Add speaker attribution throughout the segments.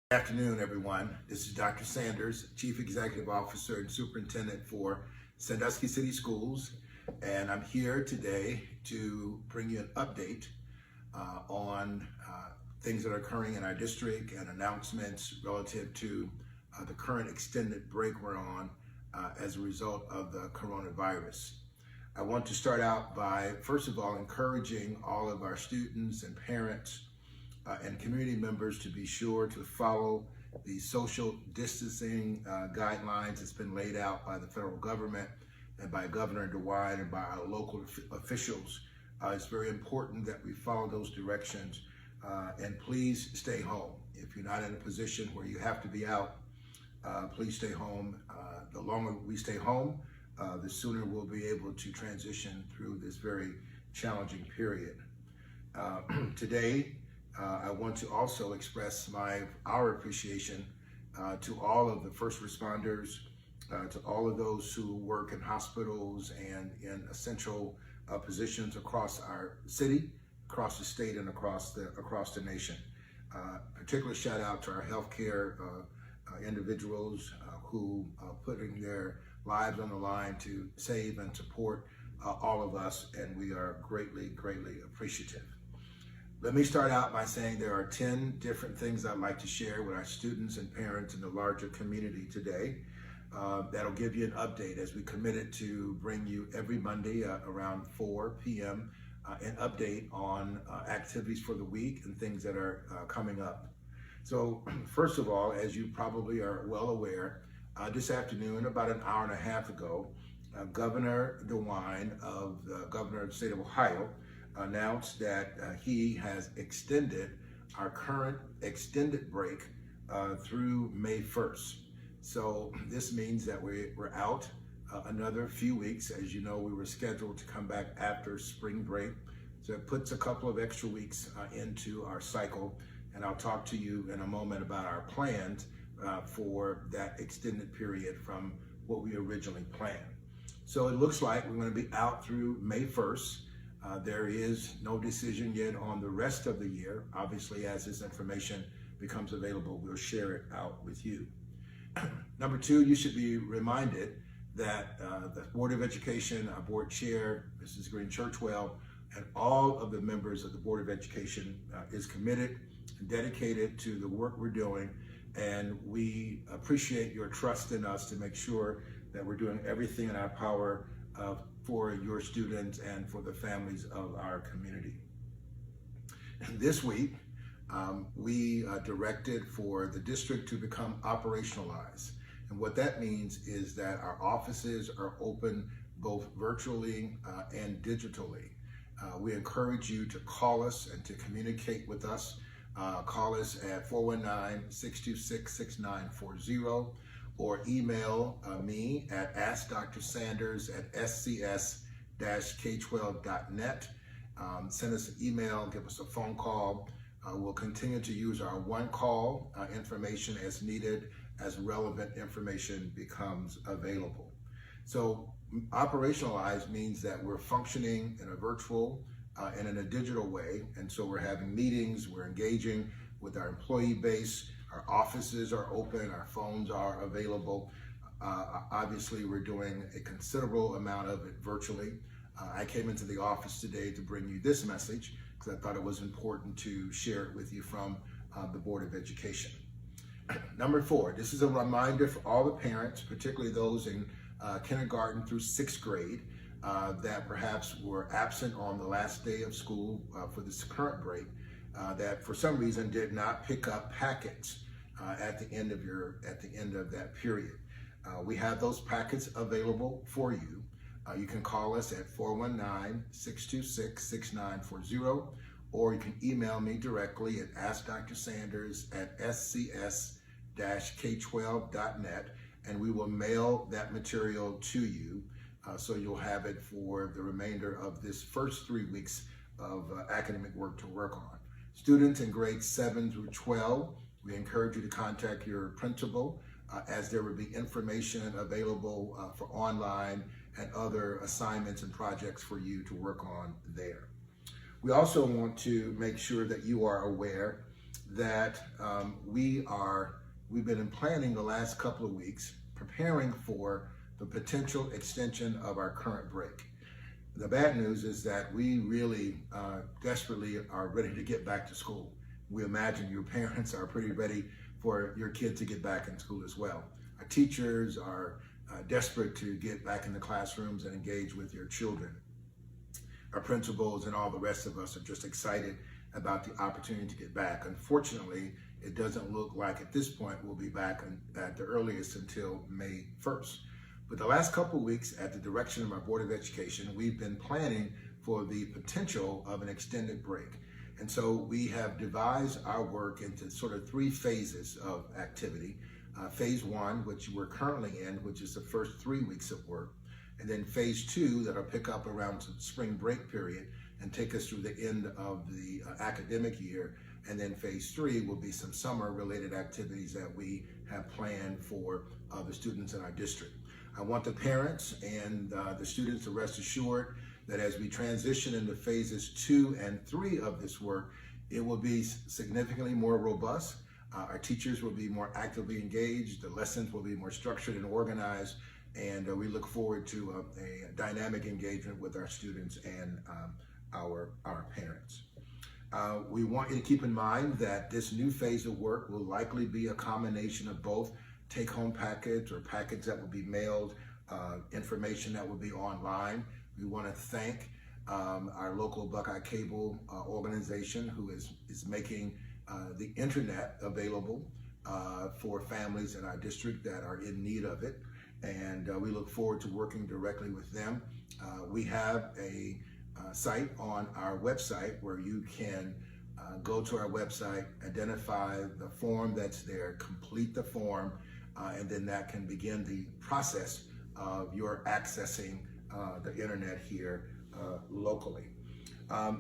Speaker 1: Good afternoon, everyone. This is Dr. Sanders, Chief Executive Officer and Superintendent for Sandusky City Schools, and I'm here today to bring you an update on things that are occurring in our district and announcements relative to the current extended break we're on as a result of the coronavirus. I want to start out by, first of all, encouraging all of our students and parents and community members to be sure to follow the social distancing guidelines that's been laid out by the federal government and by Governor DeWine and by our local officials. It's very important that we follow those directions and please stay home. If you're not in a position where you have to be out, please stay home. The longer we stay home, the sooner we'll be able to transition through this very challenging period. Today, I want to also express our appreciation to all of the first responders, to all of those who work in hospitals and in essential positions across our city, across the state, and across the nation. Particular shout out to our healthcare individuals who are putting their lives on the line to save and support all of us, and we are greatly, greatly appreciative. Let me start out by saying there are 10 different things I'd like to share with our students and parents in the larger community today. That'll give you an update as we committed to bring you every Monday around 4 p.m. An update on activities for the week and things that are coming up. So first of all, as you probably are well aware, this afternoon, about an hour and a half ago, Governor DeWine, Governor of the state of Ohio, announced that he has extended our current extended break through May 1st. So this means that we're out another few weeks. As you know, we were scheduled to come back after spring break. So it puts a couple of extra weeks into our cycle. And I'll talk to you in a moment about our plans for that extended period from what we originally planned. So it looks like we're going to be out through May 1st. There is no decision yet on the rest of the year. Obviously, as this information becomes available, we'll share it out with you. Number two, you should be reminded that the Board of Education, our board chair, Mrs. Green Churchwell, and all of the members of the Board of Education is committed and dedicated to the work we're doing. And we appreciate your trust in us to make sure that we're doing everything in our power for your students and for the families of our community. And this week, we directed for the district to become operationalized. And what that means is that our offices are open both virtually and digitally. We encourage you to call us and to communicate with us. Call us at 419-626-6940. Or email me at askdrsanders@scs-k12.net. Send us an email, give us a phone call. We'll continue to use our one-call information as needed, as relevant information becomes available. So operationalized means that we're functioning in a virtual and in a digital way. And so we're having meetings, we're engaging with our employee base. Our offices are open, our phones are available. Obviously, we're doing a considerable amount of it virtually. I came into the office today to bring you this message because I thought it was important to share it with you from the Board of Education. Number four, this is a reminder for all the parents, particularly those in kindergarten through 6th grade, that perhaps were absent on the last day of school for this current break, that for some reason did not pick up packets at the end of that period. We have those packets available for you. You can call us at 419-626-6940, or you can email me directly at askdrsanders@scs-k12.net, and we will mail that material to you, so you'll have it for the remainder of this first 3 weeks of academic work to work on. Students in grades 7 through 12, we encourage you to contact your principal as there will be information available for online and other assignments and projects for you to work on there. We also want to make sure that you are aware that we've been planning the last couple of weeks, preparing for the potential extension of our current break. The bad news is that we really desperately are ready to get back to school. We imagine your parents are pretty ready for your kid to get back in school as well. Our teachers are desperate to get back in the classrooms and engage with your children. Our principals and all the rest of us are just excited about the opportunity to get back. Unfortunately, it doesn't look like at this point we'll be back at the earliest until May 1st. But the last couple of weeks, at the direction of our Board of Education, we've been planning for the potential of an extended break. And so we have devised our work into sort of 3 phases of activity. Phase 1, which we're currently in, which is the first 3 weeks of work. And then phase 2, that'll pick up around the spring break period and take us through the end of the academic year. And then phase 3 will be some summer related activities that we have planned for the students in our district. I want the parents and the students to rest assured that as we transition into phases 2 and 3 of this work, it will be significantly more robust. Our teachers will be more actively engaged. The lessons will be more structured and organized. And we look forward to a dynamic engagement with our students and our parents. We want you to keep in mind that this new phase of work will likely be a combination of both take-home packets or packets that will be mailed, information that will be online. We want to thank our local Buckeye Cable organization who is making the internet available for families in our district that are in need of it. And we look forward to working directly with them. We have a site on our website where you can go to our website, identify the form that's there, complete the form, and then that can begin the process of your accessing the internet here locally.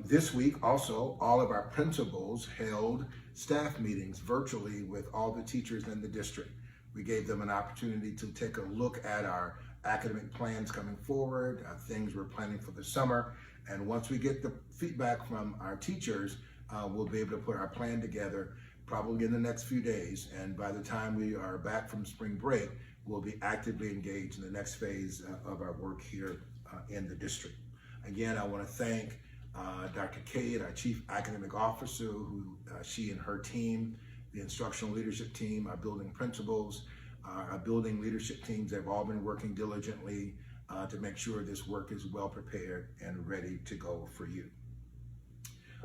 Speaker 1: This week also, all of our principals held staff meetings virtually with all the teachers in the district. We gave them an opportunity to take a look at our academic plans coming forward, things we're planning for the summer. And once we get the feedback from our teachers, we'll be able to put our plan together probably in the next few days. And by the time we are back from spring break, we'll be actively engaged in the next phase of our work here in the district. Again, I want to thank Dr. Cade, our Chief Academic Officer, who she and her team, the instructional leadership team, our building principals, our building leadership teams have all been working diligently to make sure this work is well prepared and ready to go for you.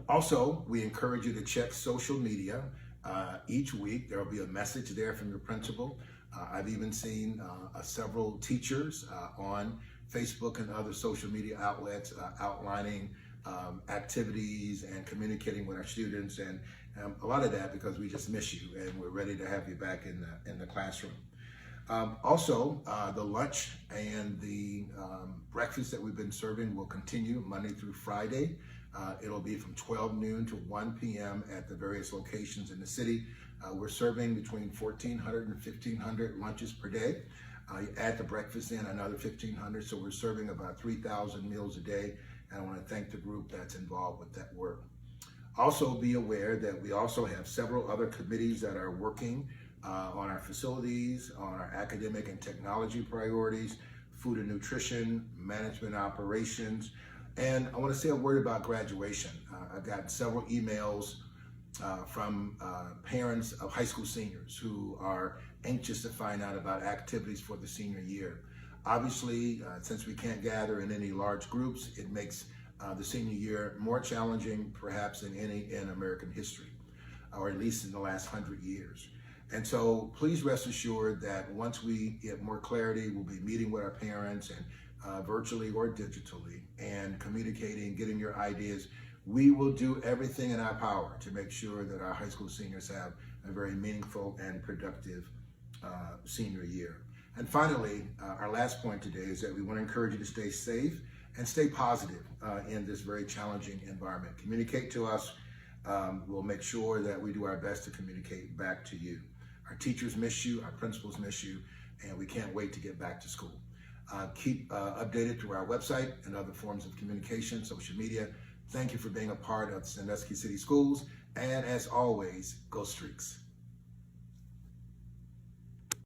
Speaker 1: Also, we encourage you to check social media. Each week there will be a message there from your principal. I've even seen several teachers on Facebook and other social media outlets outlining activities and communicating with our students, and a lot of that because we just miss you and we're ready to have you back in the classroom. Also, the lunch and the breakfast that we've been serving will continue Monday through Friday. It'll be from 12 noon to 1 p.m. at the various locations in the city. We're serving between 1,400 and 1,500 lunches per day. You add the breakfast in another 1,500, so we're serving about 3,000 meals a day. And I want to thank the group that's involved with that work. Also be aware that we also have several other committees that are working on our facilities, on our academic and technology priorities, food and nutrition, management operations. And I want to say a word about graduation. I've gotten several emails from parents of high school seniors who are anxious to find out about activities for the senior year. Obviously, since we can't gather in any large groups, it makes the senior year more challenging perhaps than any in American history, or at least in the last 100 years. And so please rest assured that once we get more clarity, we'll be meeting with our parents and virtually or digitally and communicating, getting your ideas. We will do everything in our power to make sure that our high school seniors have a very meaningful and productive senior year. And finally, our last point today is that we want to encourage you to stay safe and stay positive in this very challenging environment. Communicate to us. We'll make sure that we do our best to communicate back to you. Our teachers miss you, our principals miss you, and we can't wait to get back to school. Keep updated through our website and other forms of communication, social media. Thank you for being a part of Sandusky City Schools, And as always, go Streaks.